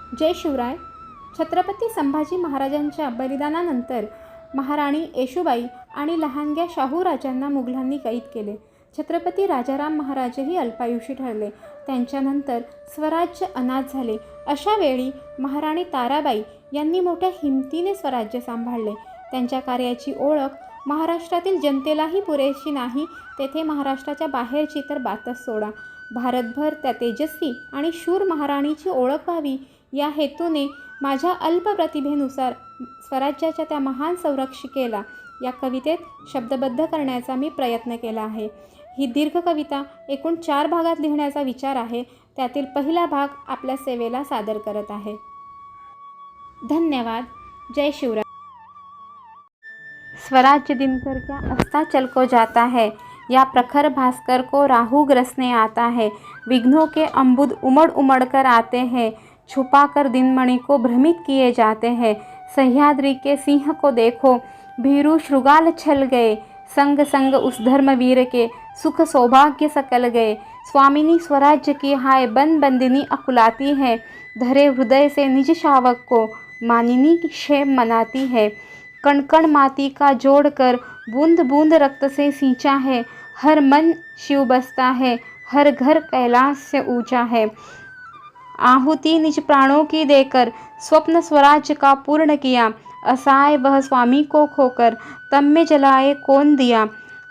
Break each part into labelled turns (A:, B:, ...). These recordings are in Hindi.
A: जय शिवराय. छत्रपती संभाजी महाराजांच्या बलिदानानंतर महाराणी येशूबाई आणि लहानग्या शाहू राजांना मुघलांनी कैद केले. छत्रपती राजाराम महाराजही अल्पायुषी ठरले. त्यांच्यानंतर स्वराज्य अनाथ झाले. अशा वेळी महाराणी ताराबाई यांनी मोठ्या हिमतीने स्वराज्य सांभाळले. त्यांच्या कार्याची ओळख महाराष्ट्रातील जनतेलाही पुरेशी नाही, तेथे महाराष्ट्राच्या बाहेरची तर बातच सोडा. भारतभर त्या तेजस्वी आणि शूर महाराणीची ओळख व्हावी या हेतूने माझ्या अल्प प्रतिभेनुसार स्वराज्याच्या त्या महान संरक्षिकेला या कवितेत शब्दबद्ध करण्याचा मी प्रयत्न केला आहे. ही दीर्घ कविता एकूण 4 भागात लिहिण्याचा विचार आहे. त्यातील पहिला भाग आपल्या सेवेला सादर करत आहे. धन्यवाद. जय शिवराय. स्वराज्य दिनकर क्या अस्ताचल को जाता है, या प्रखर भास्कर को राहु ग्रसने आता है. विघ्नों के अम्बुद उमड़ उमड़ कर आते हैं, छुपा कर दिनमणि को भ्रमित किए जाते हैं. सह्याद्री के सिंह को देखो, भीरू श्रृगाल छल गए. संग संग उस धर्मवीर के सुख सौभाग्य सकल गए. स्वामिनी स्वराज्य की हाय बन बंदिनी अकुलाती है, धरे हृदय से निज शावक को मानिनी क्षेम मनाती है. कण कण माटी का जोड़कर बूंद बूंद रक्त से सींचा है, हर मन शिव बसता है, हर घर कैलाश से ऊंचा है. आहुति निज प्राणों की देकर स्वप्न स्वराज्य का पूर्ण किया, असहाय वह स्वामी को खोकर तम में जलाए कौन दिया.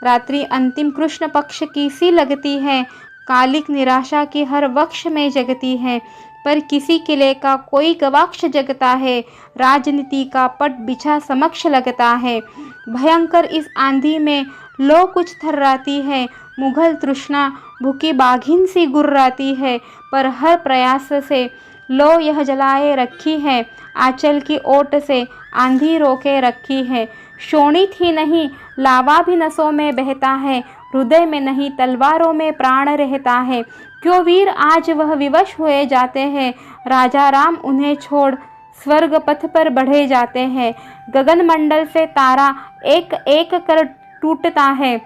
A: रात्रि अंतिम कृष्ण पक्ष की सी लगती है, कालिक निराशा की हर वक्ष में जगती है. पर किसी किले का कोई गवाक्ष जगता है, राजनीति का पट बिछा समक्ष लगता है. भयंकर इस आंधी में लो कुछ थर्राती है, मुगल तृष्णा भूखी बाघिन सी गुर्राती है. पर हर प्रयास से लो यह जलाए रखी है, आंचल की ओट से आंधी रोके रखी है. शोणित ही नहीं लावा भी नसों में बहता है, हृदय में नहीं तलवारों में प्राण रहता है. क्यों वीर आज वह विवश हुए जाते हैं, राजा राम उन्हें छोड़ स्वर्ग पथ पर बढ़े जाते हैं. गगन मंडल से तारा एक एक कर टूटता है,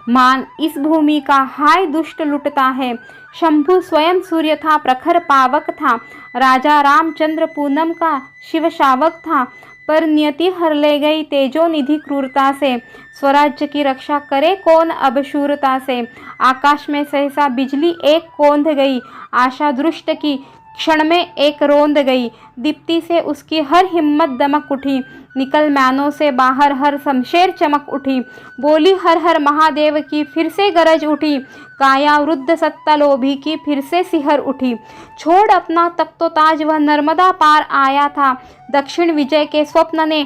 A: मान इस भूमि का हाय दुष्ट लुटता है. शंभु स्वयं सूर्य था, प्रखर पावक था, राजा रामचंद्र पूनम का शिव शावक था. पर नियति हर ले गई तेजो निधि क्रूरता से, स्वराज्य की रक्षा करे कौन अब शूरता से. आकाश में सहसा बिजली एक कौंध गई, आशा दृष्ट की क्षण में एक रोंद गई. दीप्ति से उसकी हर हिम्मत दमक उठी, निकल मैनों से बाहर हर शमशेर चमक उठी. बोली हर हर महादेव की फिर से गरज उठी, काया वृद्ध सत्ता लोभी की फिर से सिहर उठी. छोड़ अपना तख्तोताज वह नर्मदा पार आया था, दक्षिण विजय के स्वप्न ने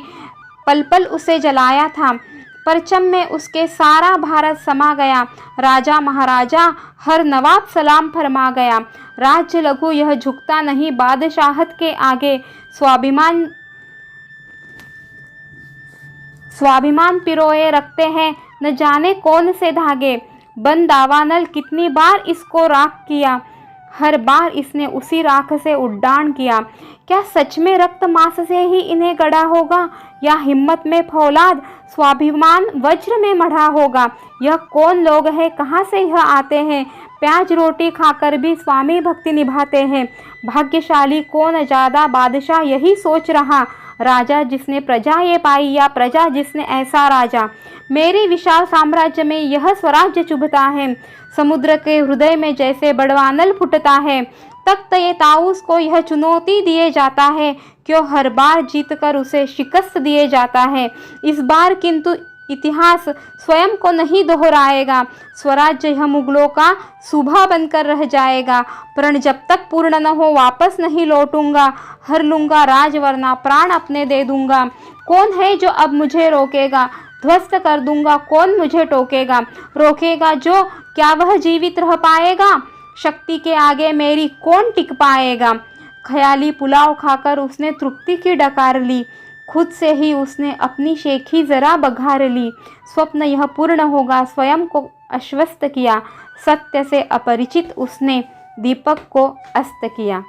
A: पल पल उसे जलाया था. परचम में उसके सारा भारत समा गया, राजा महाराजा हर नवाब सलाम फरमा गया. राज्य लघु यह झुकता नहीं बादशाहत के आगे, स्वाभिमान पिरोए रखते हैं न जाने कौन से धागे. बन दावानल कितनी बार इसको राख किया, हर बार इसने उसी राख से उड्डाण किया. क्या सच में रक्त मांस से ही इन्हें गढ़ा होगा, या हिम्मत में फौलाद स्वाभिमान वज्र में मढ़ा होगा. यह कौन लोग हैं, कहाँ से यह आते हैं, प्याज रोटी खाकर भी स्वामी भक्ति निभाते हैं. भाग्यशाली कौन ज़्यादा, बादशाह यही सोच रहा, राजा जिसने प्रजा ये पाई या प्रजा जिसने ऐसा राजा. मेरे विशाल साम्राज्य में यह स्वराज्य चुभता है, समुद्र के हृदय में जैसे बड़वानल फुटता है. तख्त ये ताऊस को यह चुनौती दिए जाता है, क्यों हर बार जीतकर उसे शिकस्त दिए जाता है. इस बार किंतु इतिहास स्वयं को नहीं दोहराएगा, स्वराज्य यह मुगलों का सूबा बनकर रह जाएगा. प्रण जब तक पूर्ण न हो वापस नहीं लौटूंगा, हर लूँगा राज वरना प्राण अपने दे दूंगा. कौन है जो अब मुझे रोकेगा, ध्वस्त कर दूंगा कौन मुझे टोकेगा. रोकेगा जो, क्या वह जीवित रह पाएगा, शक्ति के आगे मेरी कौन टिक पाएगा. ख्याली पुलाव खाकर उसने तृप्ति की डकार ली, खुद से ही उसने अपनी शेखी जरा बघार ली. स्वप्न यह पूर्ण होगा स्वयं को आश्वस्त किया, सत्य से अपरिचित उसने दीपक को अस्त किया.